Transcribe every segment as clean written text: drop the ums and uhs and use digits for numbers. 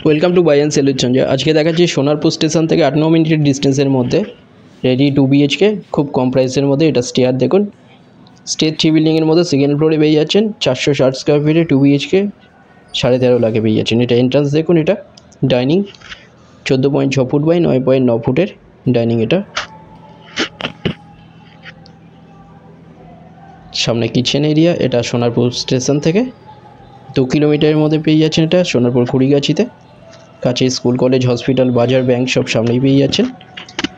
Welcome to bye and salute Sanjay. আজকে দেখাচ্ছি Sonarpur station থেকে 8-9 মিনিটের ডিস্টেন্সের মধ্যে রেডি 2 BHK খুব কম প্রাইসের মধ্যে। এটা স্টেয়ার দেখুন, স্টেট 3 বিল্ডিংয়ের মধ্যে সেকেন্ড ফ্লোরে পেয়ে যাচ্ছেন 460 স্কোয়ার ফিটে 2 BHK 13.5 লাখে পেয়ে যাচ্ছেন। এটা এন্ট্রান্স দেখুন, এটা ডাইনিং 14.6 ফুট বাই 9.9 ফুটের ডাইনিং। এটা সামনে কিচেন এরিয়া। এটা সোনারপুর স্টেশন থেকে 2 কিলোমিটারের মধ্যে পেয়ে যাচ্ছেন। এটা সোনারপুর খুড়িগাছিতে, কাছে স্কুল, কলেজ, হসপিটাল, বাজার, ব্যাংক সব সামনেই পেয়ে যাচ্ছেন।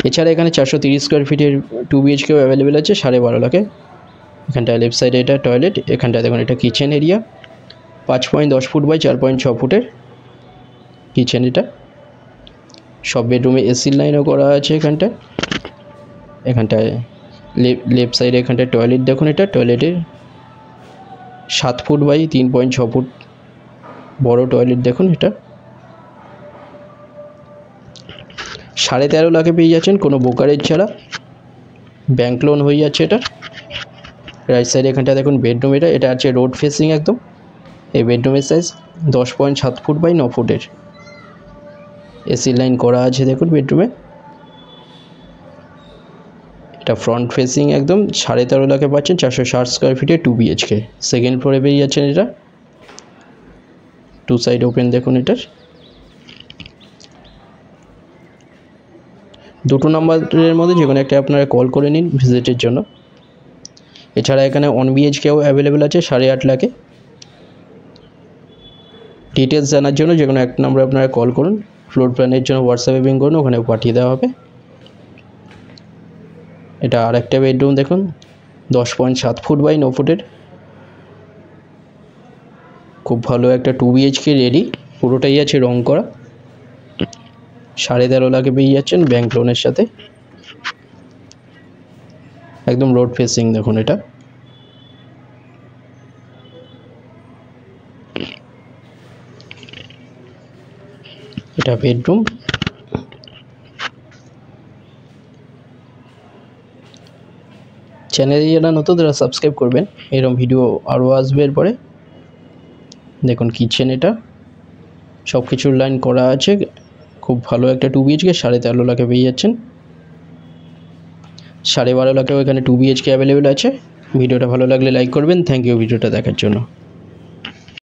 এছাড়া এখানে 430 স্কোয়ার ফিটের 2 BHKও অ্যাভেলেবেল আছে 12.5 লাখে। এখানটায় লেফট সাইডে এটা টয়লেট, এখানটায় দেখুন এটা কিচেন এরিয়া 5.10 ফুট বাই 4.6 ফুটের কিচেন। এটা সব বেডরুমে এসি লাইনও করা আছে। এখানটায় লেফট সাইডে এখানটায় টয়লেট দেখুন, এটা টয়লেটের 7 ফুট বাই 3.6 ফুট বড় টয়লেট দেখুন। এটা 13.5 লাখে পেয়ে যাচ্ছেন কোনো ব্রোকারেজ ছাড়া, ব্যাংক লোন হয়ে যাচ্ছে। এটা রাইট সাইডে এখানটা দেখুন বেডরুম। এটা আছে রোড ফেসিং একদম। এই বেডরুমের সাইজ 10.7 ফুট বাই 9 ফুটের, এসি লাইন করা আছে দেখুন বেডরুমে। এটা ফ্রন্ট ফেসিং একদম 13.5 লাখে পাচ্ছেন 460 স্কোয়ার ফিটে 2 BHK। সেকেন্ড ফ্লোরে পেয়ে যাচ্ছেন এটা। 2 সাইড ওপেন দেখুন। এটার 2 নম্বরের মধ্যে যে কোনো একটা আপনারা কল করে নিন ভিজিটের জন্য। এছাড়া এখানে 1 BHKও অ্যাভেলেবেল আছে 8.5 লাখে। ডিটেলস জানার জন্য যে কোনো এক নম্বরে আপনারা কল করুন। ফ্লোর প্ল্যানের জন্য হোয়াটসঅ্যাপে পিং করুন, ওখানে পাঠিয়ে দেওয়া হবে। এটা আরেকটা বেডরুম দেখুন 10.7 ফুট বাই 9 ফুটের, খুব ভালো একটা 2 BHK রেডি, পুরোটাই আছে রং করা। 13.5 লাখে পেয়ে যাচ্ছেন ব্যাংক লোনের সাথে। একদম রোড ফেসিং দেখুন। এটা বেডরুম। চ্যানেলে যারা নতুন তারা সাবস্ক্রাইব করবেন, এরকম ভিডিও আরও আসবে এরপরে। দেখুন কিচেন, এটা সব কিছুর লাইন করা আছে। খুব ভালো একটা 2 BHK 13.5 লাখে পেয়ে যাচ্ছেন। 12.5 লাখেও এখানে 2 BHK অ্যাভেলেবেল আছে। ভিডিওটা ভালো লাগলে লাইক করবেন। থ্যাংক ইউ ভিডিওটা দেখার জন্য।